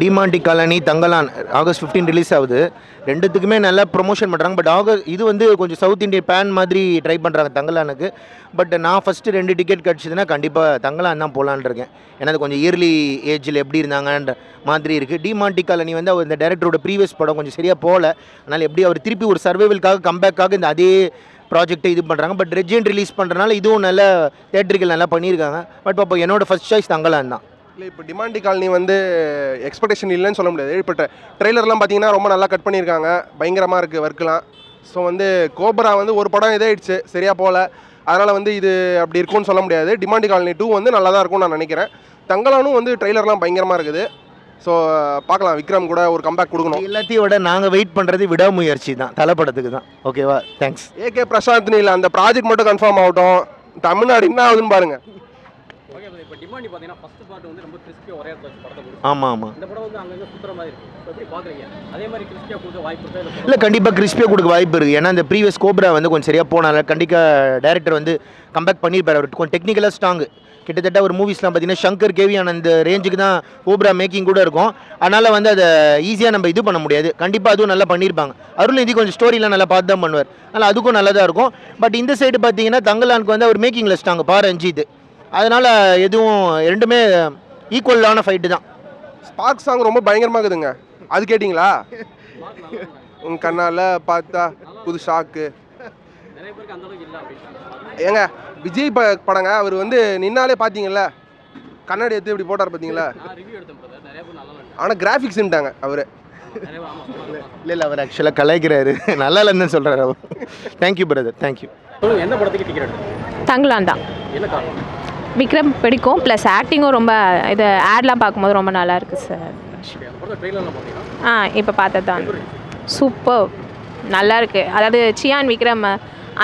Demonte colony Thangalaan August 15 release ஆகுது. ரெண்டுத்துக்குமே நல்லா ப்ரொமோஷன் பண்ணுறாங்க. பட் இது வந்து கொஞ்சம் சவுத் இந்தியன் பேன் மாதிரி ட்ரை பண்ணுறாங்க தங்கலானுக்கு. பட் நான் ஃபஸ்ட்டு 2 டிக்கெட் கிடச்சிதுன்னா கண்டிப்பாக தங்கலான் தான் போகலான் இருக்கேன். ஏன்னா அது கொஞ்சம் இயர்லி ஏஜில் எப்படி இருந்தாங்கன்ற மாதிரி இருக்குது. டிமாண்டி காலனி வந்து அவர் இந்த டைரக்டரோட ப்ரீவியஸ் படம் கொஞ்சம் சரியாக போகல. அதனால் எப்படி அவர் திருப்பி ஒரு சர்வைவலுக்காக கம்பேக்காக இந்த அதே ப்ராஜெக்டை இது பண்ணுறாங்க. பட் ரெஜெண்ட் ரிலீஸ் பண்ணுறதுனால இதுவும் நல்ல தேட்டர்கள் நல்லா பண்ணியிருக்காங்க. பட் அப்போ என்னோட ஃபஸ்ட் சாய்ஸ் தங்கலான் தான். இல்லை, இப்போ டிமாண்டி காலனி வந்து எக்ஸ்பெக்டேஷன் இல்லைன்னு சொல்ல முடியாது. இப்போ ட்ரெய்லர்லாம் பார்த்தீங்கன்னா ரொம்ப நல்லா கட் பண்ணியிருக்காங்க, பயங்கரமாக இருக்குது ஒர்க்கெலாம். ஸோ வந்து கோப்ரா வந்து ஒரு படம் இதாகிடுச்சு, சரியாக போகல. அதனால் வந்து இது அப்படி இருக்கும்னு சொல்ல முடியாது. டிமாண்டி காலனி 2 வந்து நல்லா தான் இருக்கும்னு நான் நினைக்கிறேன். தங்கலானும் வந்து ட்ரெய்லர்லாம் பயங்கரமாக இருக்குது. ஸோ பார்க்கலாம், விக்ரம் கூட ஒரு கம்பேக் கொடுக்கணும். எல்லாத்தையும் விட நாங்கள் வெயிட் பண்ணுறது விடாமுயற்சி தான், தலைப்படத்துக்கு தான். ஓகேவா, தேங்க்ஸ். ஏகே பிரசாந்த் இல்லை, அந்த ப்ராஜெக்ட் மட்டும் கன்ஃபார்ம் ஆகட்டும். தமிழ்நாடு என்ன ஆகுதுன்னு பாருங்கள். டிமாண்டி பார்த்தீங்கன்னா ஃபர்ஸ்ட் பார்ட் வந்து ரொம்ப கிறிஸ்பியாக ஒரே படத்தை கொடுக்கும். ஆமாம். இந்த படம் வந்து அங்கங்கே சுற்றுற மாதிரி இருக்குது. எப்படி பார்க்குறீங்க? அதே மாதிரி கிறிஸ்பியாக கொடுக்க வாய்ப்பு இருக்கா? இல்லை, கண்டிப்பாக கிறிஸ்பியாக கொடுக்க வாய்ப்பு இருக்குது. ஏன்னா இந்த ப்ரீவியஸ் கோப்ரா வந்து கொஞ்சம் சரியாக போனால கண்டிப்பாக டேரக்டர் வந்து கம்பேக் பண்ணியிருப்பார். அவர் கொஞ்சம் டெக்னிக்கலாக ஸ்ட்ராங்கு. கிட்டத்தட்ட ஒரு மூவிஸ்லாம் பார்த்தீங்கன்னா சங்கர் கேவி அந்த ரேஞ்சுக்கு தான் கோப்ரா மேக்கிங் கூட இருக்கும். அதனால் வந்து அதை ஈஸியாக நம்ம இது பண்ண முடியாது. கண்டிப்பாக அதுவும் நல்லா பண்ணியிருப்பாங்க. அருள்நிதி கொஞ்சம் ஸ்டோரிலாம் நல்லா பார்த்து தான் பண்ணுவார். அதனால் அதுக்கும் நல்லா தான் இருக்கும். பட் இந்த சைடு பார்த்தீங்கன்னா தங்கலானுக்கு வந்து அவர் மேக்கிங்கில் ஸ்ட்ராங் ரஞ்சித். அதனால் எதுவும் ரெண்டுமே ஈக்குவலான ஃபைட்டு தான். ஸ்பார்க் சாங் ரொம்ப பயங்கரமாக இருக்குதுங்க. அது கேட்டிங்களா? உங்கள் கண்ணால் பார்த்தா புது ஷாக்கு. நிறைய பேருக்கு அந்த அளவுக்கு இல்லை. ஏங்க விஜய் படங்க, அவர் வந்து நின்னாலே பார்த்தீங்கல்ல, கண்ணாடி எடுத்து இப்படி போட்டார் பார்த்தீங்களா? ஆனால் கிராஃபிக்ஸ்ன்ட்டாங்க அவர். இல்லை அவர் ஆக்சுவலாக கலாய்க்கிறாரு, நல்லா இல்லைன்னு சொல்கிறார் அவர். Thank you brother, thank you. எந்த படத்துக்கு டிக்கெட்? தங்கலான் தான். என்ன காரணம்? விக்ரம் பிடிக்கும், ப்ளஸ் ஆக்டிங்கும் ரொம்ப இது ஆட்லாம் பார்க்கும்போது ரொம்ப நல்லா இருக்குது சார். இப்போ பார்த்தது தான். சூப்பர், நல்லா இருக்குது. அதாவது சியான் விக்ரம்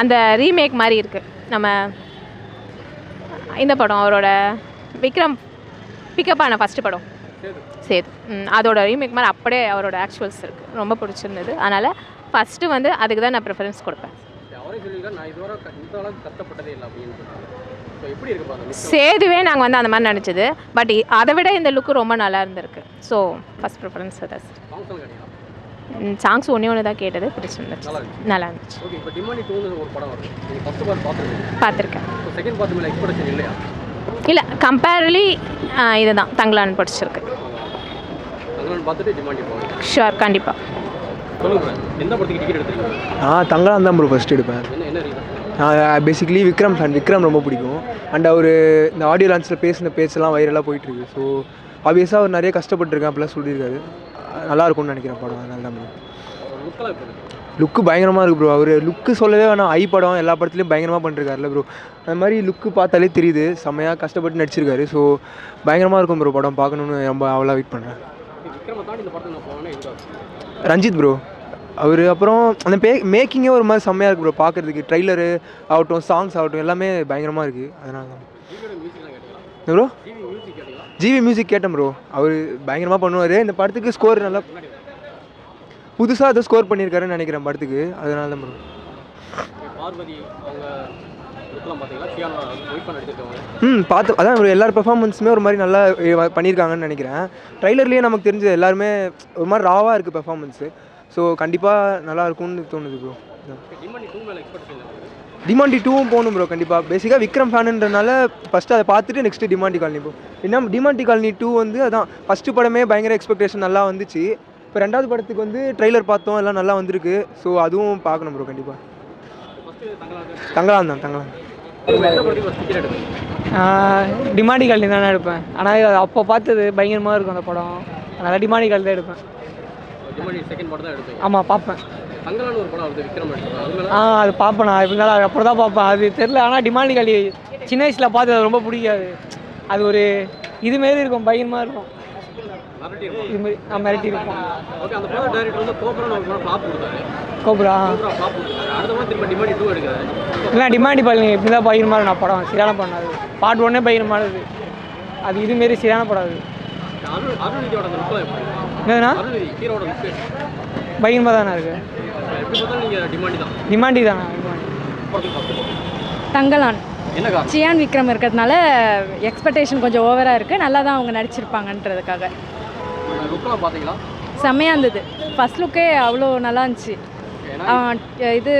அந்த ரீமேக் மாதிரி இருக்குது. நம்ம இந்த படம் அவரோட விக்ரம் பிக்கப் ஆன ஃபஸ்ட்டு படம் சேது, அதோட ரீமேக் மாதிரி அப்படியே அவரோட ஆக்சுவல்ஸ் இருக்குது. ரொம்ப பிடிச்சிருந்தது. அதனால் ஃபஸ்ட்டு வந்து அதுக்கு தான் நான் ப்ரிஃபரன்ஸ் கொடுப்பேன். சேதுவே நாங்கள் வந்து அந்த மாதிரி நினச்சது. பட் அதை விட இந்த லுக்கு ரொம்ப நல்லா இருந்திருக்கு. ஸோ ஃபஸ்ட் ப்ரிஃபரன்ஸ் அதான். சாங்ஸ் ஒன்று தான் கேட்டது, பிடிச்சிருந்துச்சு, நல்லா இருந்துச்சு. பார்த்துருக்கேன். இல்லை, கம்பேரிலி இதுதான் தங்கலான் பிடிச்சிருக்கு. ஷுவர், கண்டிப்பாக. தங்கலான் தான் ப்ரோ ஃபஸ்ட் எடுப்பேன். Basically Vikram fan. விக்ரம் ரொம்ப பிடிக்கும். அண்ட் அவர் இந்த ஆடியோ லான்ச்சில் பேசின பேச்செல்லாம் வைரலாக போயிட்டுருக்கு. ஸோ ஆப்வியஸாக அவர் நிறைய கஷ்டப்பட்டுருக்கேன் அப்படிலாம் சொல்லியிருக்காரு. நல்லாயிருக்கும்னு நினைக்கிறேன் படம். அதனால தான் ப்ரோ. லுக்கு பயங்கரமாக இருக்குது ப்ரோ. அவர் லுக்கு சொல்லவே வேணாம். ஐ படம் எல்லா படத்துலையும் பயங்கரமாக பண்ணிருக்காருல்ல ப்ரோ. அந்த மாதிரி லுக்கு பார்த்தாலே தெரியுது, செம்மையாக கஷ்டப்பட்டு நடிச்சிருக்காரு. ஸோ பயங்கரமாக இருக்கும் ப்ரோ படம். பார்க்கணுன்னு ரொம்ப அவ்வளோ வெயிட் பண்ணுறேன். ரஞ்சித் ப்ரோ அவர். அப்புறம் அந்த மேக்கிங்கே ஒரு மாதிரி செம்மையாக இருக்குது ப்ரோ பார்க்குறதுக்கு. ட்ரெய்லரு ஆகட்டும், சாங்ஸ் ஆகட்டும், எல்லாமே பயங்கரமாக இருக்குது. அதனால தான் ப்ரோ ஜிவி மியூசிக் கேட்டேன் ப்ரோ. அவர் பயங்கரமாக பண்ணுவார். இந்த படத்துக்கு ஸ்கோர் நல்லா புதுசாக அதை ஸ்கோர் பண்ணியிருக்காருன்னு நினைக்கிறேன் படத்துக்கு. அதனால தான் ப்ரோ. பார்த்து அதான் ப்ரோ, எல்லார் பெர்ஃபார்மன்ஸுமே ஒரு மாதிரி நல்லா பண்ணியிருக்காங்கன்னு நினைக்கிறேன். ட்ரெய்லர்லேயே நமக்கு தெரிஞ்சது எல்லாருமே ஒரு மாதிரி ராவாக இருக்குது பெர்ஃபார்மன்ஸு. ஸோ கண்டிப்பாக நல்லா இருக்கும்னு தோணுது ப்ரோ. டிமாண்டி 2வும் போகணும் ப்ரோ கண்டிப்பாக. பேசிக்காக விக்ரம் ஃபேனுன்றனால ஃபஸ்ட்டு அதை பார்த்துட்டு நெக்ஸ்ட்டு டிமாண்டி காலனி போ. ஏன்னா டிமாண்டி காலனி 2 வந்து அதான் ஃபஸ்ட்டு படமே பயங்கர எக்ஸ்பெக்டேஷன் நல்லா வந்துச்சு. இப்போ 2வது படத்துக்கு வந்து ட்ரெய்லர் பார்த்தோம், எல்லாம் நல்லா வந்திருக்கு. ஸோ அதுவும் பார்க்கணும் ப்ரோ கண்டிப்பாக. தங்கலான் தான். தங்கலான். டிமாண்டி காலனி தானே எடுப்பேன். ஆனால் அப்போ பார்த்தது பயங்கரமாக இருக்கும் அந்த படம். அதனால் டிமாண்டி காலனி தான் எடுப்பேன். ஆமாம், பார்ப்பேன். அது பார்ப்பேன் நான். எப்படி இருந்தாலும் அப்புறம் தான் பார்ப்பேன். அது தெரில. ஆனால் டிமாண்டி காலனி சின்ன வயசில் பார்த்து அது ரொம்ப பிடிக்காது. அது ஒரு இதுமாரி இருக்கும், பயங்கரமாக இருக்கும். இதுமாரி நான் மிரட்டி இருப்போம். கோப்ரா இல்லை, டிமாண்டி காலனி எப்படி தான் பயங்கரமாக இருக்கும். நான் படம் சரியான படம். அது பார்ட் 1 பயங்கரமானது. அது இதுமாரி சரியான படம். அது என்னதுண்ணா பயங்கரமாக தானே இருக்குது. டிமாண்டி தானே. தங்கலான் சியான் விக்ரம் இருக்கிறதுனால எக்ஸ்பெக்டேஷன் கொஞ்சம் ஓவராக இருக்குது. நல்லா தான் அவங்க நடிச்சிருப்பாங்கன்றதுக்காக. லுக்கெல்லாம் பார்த்தீங்களா? செம்மையாக இருந்தது. ஃபர்ஸ்ட் லுக்கே அவ்வளோ நல்லா இருந்துச்சு. ஏன்னா இது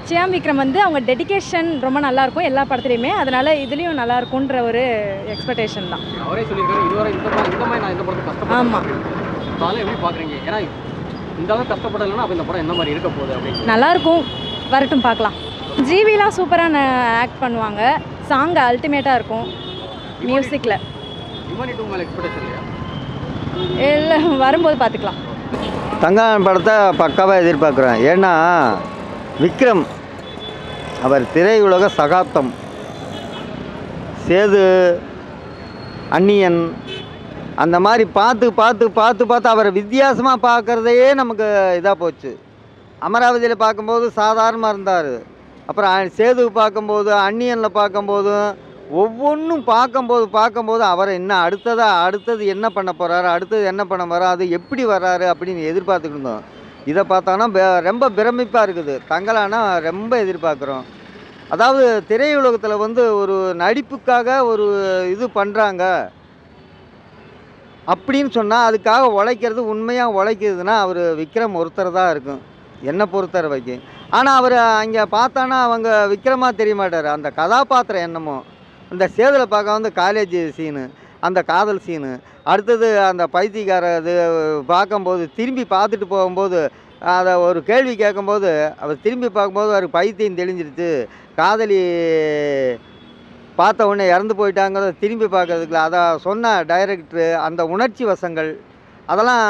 சியான் விக்ரம் வந்து அவங்க டெடிகேஷன் ரொம்ப நல்லாயிருக்கும் எல்லா படத்துலையுமே. அதனால் இதுலேயும் நல்லா இருக்குன்ற ஒரு எக்ஸ்பெக்டேஷன் தான். அவரே சொல்லியிருக்காரு இதுவரை இந்த மாதிரி நான் இந்த படத்தை கஷ்டப்பட்டேன். ஆமாம். அதெல்லாம் எப்படி பார்க்குறீங்க? ஏன்னா இந்த அளவுக்கு கஷ்டப்படலைன்னா அப்போ இந்த படம் என்ன மாதிரி இருக்க போகுது அப்படின்னு. நல்லாயிருக்கும், வரட்டும் பார்க்கலாம். ஜிவிலாம் சூப்பராக ஆக்ட் பண்ணுவாங்க. சாங் அல்டிமேட்டாக இருக்கும் மியூசிக்கில். டிமாண்டி 2 மேலே எக்ஸ்பெக்டேஷன் இல்லையா? இல்லை, வரும்போது பார்த்துக்கலாம். தங்கலான் படத்தை பக்காவாக எதிர்பார்க்குறேன். ஏன்னா விக்ரம் அவர் திரையுலக சகாப்தம். சேது, அந்நியன் அந்த மாதிரி பார்த்து அவரை வித்தியாசமாக பார்க்குறதையே நமக்கு இதாக போச்சு. அமராவதியில் பார்க்கும்போது சாதாரணமாக இருந்தார். அப்புறம் சேது பார்க்கும்போது, அந்நியனில் பார்க்கும்போதும் ஒவ்வொன்றும் பார்க்கும்போது அவரை அடுத்தது என்ன பண்ண போகிறாரு, அடுத்தது என்ன பண்ண போகிறாரு, அது எப்படி வர்றாரு அப்படின்னு எதிர்பார்த்துக்கிட்டு இருந்தோம். இதை பார்த்தானா ரொம்ப பிரமிப்பாக இருக்குது. தங்கலானா ரொம்ப எதிர்பார்க்குறோம். அதாவது திரையுலகத்தில் வந்து ஒரு நடிப்புக்காக ஒரு இது பண்ணுறாங்க அப்படின்னு சொன்னால் அதுக்காக உழைக்கிறது, உண்மையாக உழைக்கிறதுனா அவர் விக்ரம் ஒருத்தர் தான் இருக்கும் என்னை பொறுத்தர வைக்கும். ஆனால் அவர் அங்கே பார்த்தானா அவங்க விக்ரமாக தெரிய மாட்டார். அந்த கதாபாத்திரம் என்னமோ, அந்த சேதில் பார்க்க வந்து காலேஜ் சீனு, அந்த காதல் சீனு, அடுத்தது அந்த பைத்தியக்கார இது பார்க்கும்போது திரும்பி பார்த்துட்டு போகும்போது அதை ஒரு கேள்வி கேட்கும்போது அவர் திரும்பி பார்க்கும்போது அவர் பைத்தியம் தெளிஞ்சிருச்சு, காதலி பார்த்த உடனே இறந்து போயிட்டாங்கிறத திரும்பி பார்க்கறதுக்குல அதை சொன்ன டைரக்டரு, அந்த உணர்ச்சி வசங்கள் அதெல்லாம்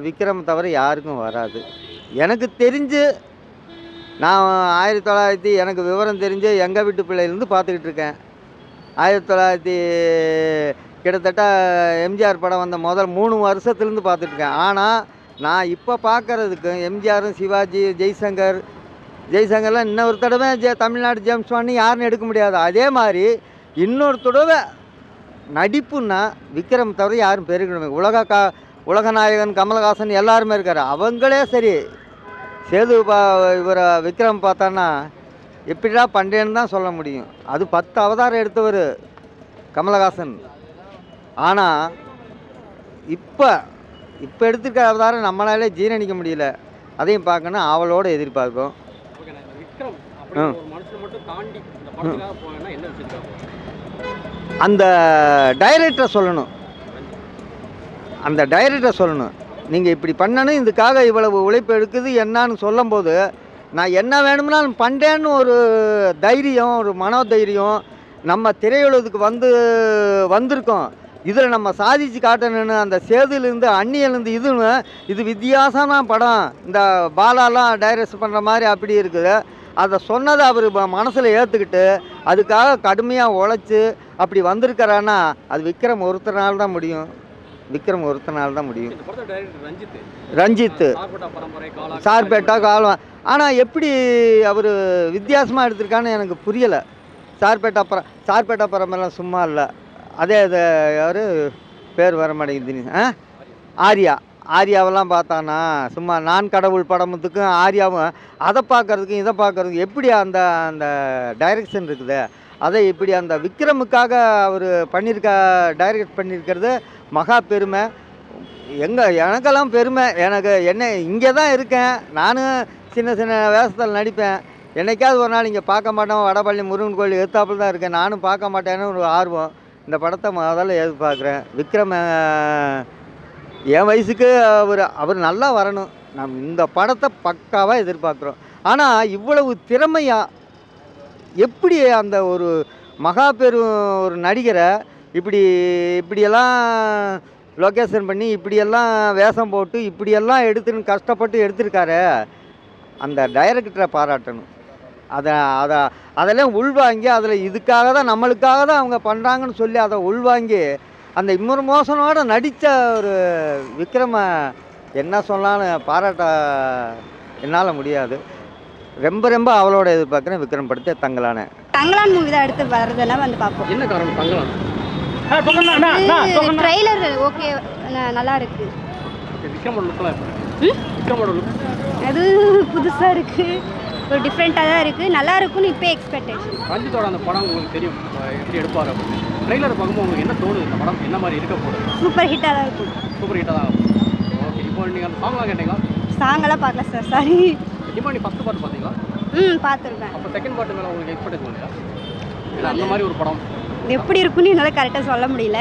விக்ரம் தவிர யாருக்கும் வராது. எனக்கு தெரிஞ்சு நான் 1900 எனக்கு விவரம் தெரிஞ்சு எங்கள் வீட்டு பிள்ளையிலேருந்து பார்த்துக்கிட்டு இருக்கேன். 1900 கிட்டத்தட்ட எம்ஜிஆர் படம் வந்த முதல் 3 வருஷத்துலேருந்து பார்த்துட்ருக்கேன். ஆனால் நான் இப்போ பார்க்குறதுக்கு எம்ஜிஆரும் சிவாஜி, ஜெய்சங்கர்லாம் இன்னொரு தடவை தமிழ்நாடு ஜேம்ஸ் பாண்ட் யாருன்னு எடுக்க முடியாது. அதே மாதிரி இன்னொரு தடவை நடிப்புன்னா விக்ரம் தவிர யாரும் பெருக்கணும். உலகநாயகன் கமலஹாசன் எல்லாருமே இருக்கார். அவங்களே சரி சேது இவரை விக்ரம் பார்த்தான்னா எப்படிடா பண்ணுறேன்னு தான் சொல்ல முடியும். அது 10 அவதாரம் எடுத்தவர் கமலஹாசன். ஆனால் இப்போ எடுத்துருக்க அவதாரம் நம்மளாலே ஜீரணிக்க முடியல. அதையும் பார்க்கணும், அவளோட எதிர்பார்க்கும். விக்ரம் அப்படி ஒரு மனுஷனை மட்டும் தாண்டி இந்த படத்துக்காக போனா என்ன வச்சிருக்காங்க? அந்த டைரக்டரை சொல்லணும். நீங்கள் இப்படி பண்ணணும், இதுக்காக இவ்வளவு உழைப்பு எடுக்குது என்னான்னு சொல்லும்போது நான் என்ன வேணும்னாலும் பண்ணுறேன்னு ஒரு தைரியம், ஒரு மனோதைரியம் நம்ம திரையுலகத்துக்கு வந்திருக்கோம். இதில் நம்ம சாதிச்சு காட்டணுன்னு அந்த சேதுலேருந்து அந்நியலேருந்து இது வித்தியாசமான படம். இந்த பாலாலாம் டைரக்ட் பண்ணுற மாதிரி அப்படி இருக்குது. அதை சொன்னதை அவர் மனசில் ஏற்றுக்கிட்டு அதுக்காக கடுமையாக உழைச்சி அப்படி வந்திருக்கிறான்னா அது விக்ரம் ஒருத்தனால தான் முடியும். ரஞ்சித்து சார்பேட்டா காலம். ஆனால் எப்படி அவர் வித்தியாசமாக எடுத்திருக்கான்னு எனக்கு புரியலை. சார்பேட்டா பரம்பெல்லாம் சும்மா இல்லை. அதே இது யார் பேர் வர மாட்டேங்குது, ஆரியாவெல்லாம் பார்த்தானா சும்மா நான் கடவுள் படமுத்துக்கும் ஆரியாவும் அதை பார்க்குறதுக்கும் இதை பார்க்குறதுக்கும் எப்படி அந்த டைரக்ஷன் இருக்குது. அதை இப்படி அந்த விக்ரமுக்காக அவர் டைரக்ட் பண்ணியிருக்கிறது மகா பெருமை. எனக்கெல்லாம் பெருமை. என்ன இங்கே தான் இருக்கேன், நானும் சின்ன வேஷத்தில் நடிப்பேன். என்னைக்காவது ஒரு நாள் இங்கே பார்க்க மாட்டோம். வடபழனி முருகன் கோயில் எதிர்த்தாப்புல தான் இருக்கேன். நானும் பார்க்க மாட்டேன்னு ஒரு ஆர்வம். இந்த படத்தை முதல்ல எதிர்பார்க்குறேன். விக்ரம் என் வயசுக்கு அவர் நல்லா வரணும். நம்ம இந்த படத்தை பக்காவாக எதிர்பார்க்குறோம். ஆனால் இவ்வளவு திறமையாக எப்படி அந்த ஒரு மகா பெரும் ஒரு நடிகரை இப்படியெல்லாம் லொக்கேஷன் பண்ணி இப்படியெல்லாம் வேஷம் போட்டு இப்படியெல்லாம் கஷ்டப்பட்டு எடுத்திருக்காரு. அந்த டைரக்டரை பாராட்டணும். அதெல்லாம் உள்வாங்கி இதுக்காக தான் நம்மளுக்காக தான் அவங்க பண்ணுறாங்கன்னு சொல்லி அதை உள்வாங்கி அந்த இன்னொரு மோசனோட நடித்த ஒரு விக்ரம என்ன சொன்னாலும் பாராட்ட என்னால் முடியாது. ரொம்ப அவளோட எதிர்பார்க்குறேன் விக்ரம் படத்தை. தங்கலான் மூவி தான் எடுத்து வர்றதெல்லாம் வந்து பார்ப்போம். என்ன காரணம்? தங்கலான் ட்ரெய்லர் ஓகே, நல்லா இருக்கு. விக்ரமோட லுக்லாம் விக்ரமோட லுக் அது புதுசாக இருக்கு, ஒரு டிஃப்ரெண்ட்டாக தான் இருக்குது, நல்லா இருக்கும்னு இப்போ எக்ஸ்பெக்டேஷன். ரஞ்சித்தோட அந்த படம் உங்களுக்கு தெரியும் எப்படி எடுப்பார் அப்படின்னு ட்ரெய்லர் பார்க்கும்போது உங்களுக்கு என்ன தோணுது? இந்த படம் என்ன மாதிரி இருக்க போகுது? சூப்பர் ஹிட்டாக தான் இருக்கும். சூப்பர் ஹிட்டாக தான் ஓகே. இப்போ நீங்கள் அந்த சாங்லாம் கேட்டீங்களா? சாங்கெல்லாம் பார்க்கல sir, sorry. Demonte first part பார்த்தீங்களா? பார்த்துருக்கேன். அப்போ செகண்ட் பார்ட் மேலே உங்களுக்கு எக்ஸ்பெக்டேஷன் இல்லையா? ஏன்னா அந்த மாதிரி ஒரு படம் எப்படி இருக்குன்னு என்னால் கரெக்டாக சொல்ல முடியல.